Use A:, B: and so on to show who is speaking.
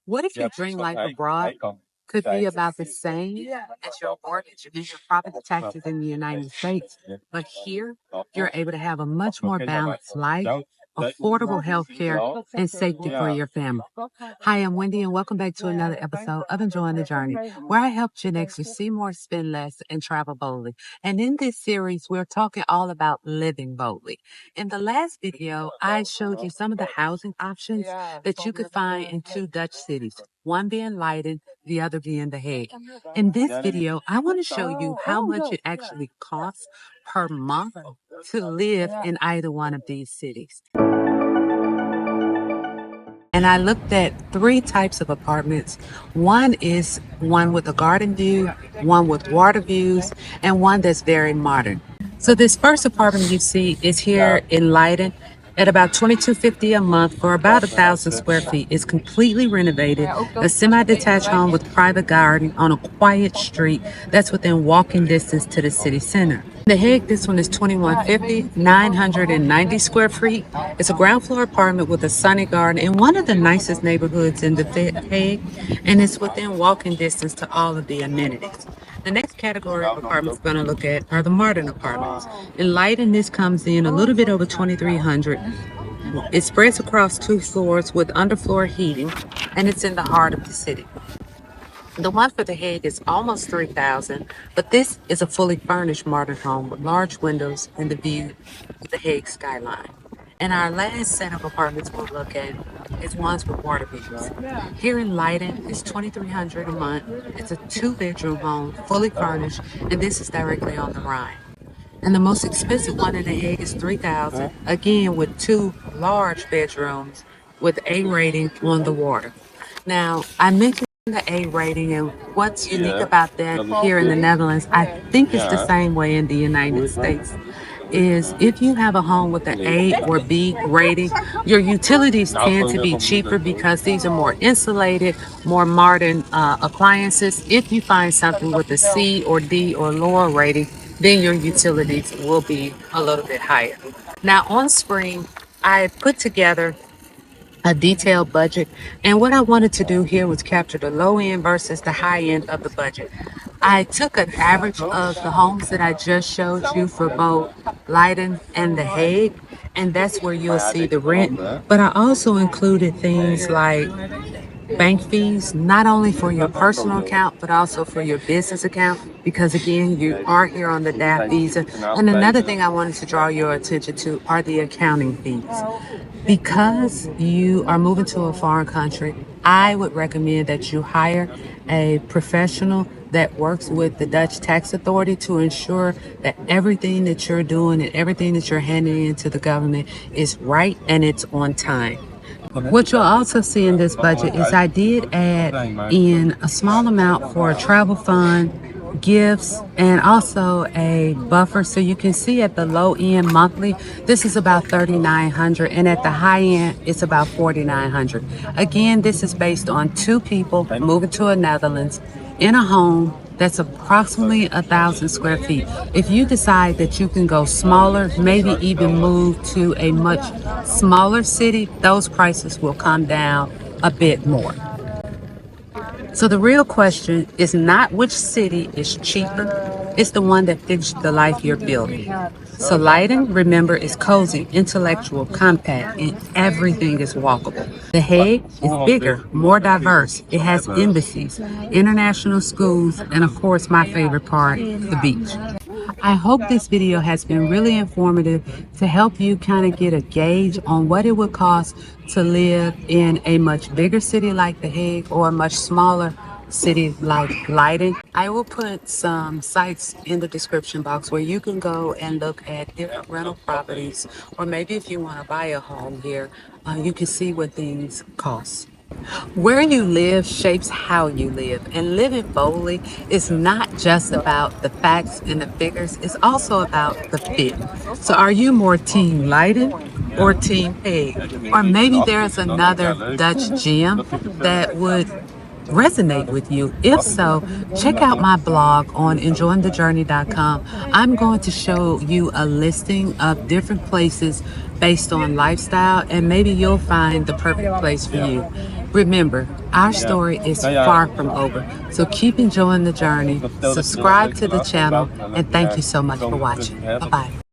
A: What if your dream life abroad could be about the same as your mortgage and your property taxes in the United States, but here you're able to have a much more balanced life, affordable health care, and safety for your family? Hi, I'm Wendy, and welcome back to another episode of Enjoying the Journey, where I help Gen Xers see more, spend less, and travel boldly. And in this series, we're talking all about living boldly. In the last video, I showed you some of the housing options that you could find in two Dutch cities, one being Leiden, the other being The Hague. In this video, I want to show you how much it actually costs per month to live in either one of these cities. And I looked at three types of apartments. One is one with a garden view, one with water views, and one that's very modern. So this first apartment you see is here in Leiden at about $22.50 a month for about 1,000 square feet. It's completely renovated, a semi-detached home with private garden on a quiet street that's within walking distance to the city center. The Hague, this one is $21.50, 990 square feet. It's a ground floor apartment with a sunny garden in one of the nicest neighborhoods in the Hague, and it's within walking distance to all of the amenities. The next category of apartments we're going to look at are the modern apartments. In Leiden, this comes in a little bit over $2,300. It spreads across two floors with underfloor heating, and it's in the heart of the city. The one for The Hague is almost $3,000, but this is a fully furnished modern home with large windows and the view of the Hague skyline. And our last set of apartments we'll look at is ones with water views. Here in Leiden, it's $2,300 a month. It's a two-bedroom home, fully furnished, and this is directly on the Rhine. And the most expensive one in The Hague is $3,000, again with two large bedrooms with A rating on the water. Now, I mentioned the A rating, and what's unique about that here in the Netherlands, I think it's the same way in the United States, is if you have a home with an A or B rating, your utilities tend to be cheaper because these are more insulated, more modern appliances. If you find something with a C or D or lower rating, then your utilities will be a little bit higher. Now on screen, I put together a detailed budget, and what I wanted to do here was capture the low end versus the high end of the budget. I took an average of the homes that I just showed you for both Leiden and The Hague, and that's where you'll see the rent. But I also included things like bank fees, not only for your personal account, but also for your business account, because again, you are here on the DAFT visa. And another thing I wanted to draw your attention to are the accounting fees. Because you are moving to a foreign country, I would recommend that you hire a professional that works with the Dutch tax authority to ensure that everything that you're doing and everything that you're handing in to the government is right and it's on time. What you'll also see in this budget is I did add in a small amount for a travel fund, gifts, and also a buffer. So you can see at the low end monthly, this is about $3,900, and at the high end, it's about $4,900. Again, this is based on two people moving to the Netherlands in a home that's approximately 1,000 square feet. If you decide that you can go smaller, maybe even move to a much smaller city, those prices will come down a bit more. So the real question is not which city is cheaper, it's the one that fits the life you're building. So Leiden, remember, is cozy, intellectual, compact, and everything is walkable. The Hague is bigger, more diverse. It has embassies, international schools, and of course, my favorite part, the beach. I hope this video has been really informative to help you kind of get a gauge on what it would cost to live in a much bigger city like The Hague or a much smaller city like Leiden. I will put some sites in the description box where you can go and look at different rental properties, or maybe if you want to buy a home here, you can see what things cost. Where you live shapes how you live, and living boldly is not just about the facts and the figures, it's also about the fit. So are you more Team Leiden or Team Hague? Or maybe there's another Dutch gem that would resonate with you? If so, check out my blog on enjoyingthejourney.com. I'm going to show you a listing of different places based on lifestyle, and maybe you'll find the perfect place for you. Remember, our story is far from over, so keep enjoying the journey. Subscribe to the channel, and thank you so much for watching. Bye-bye.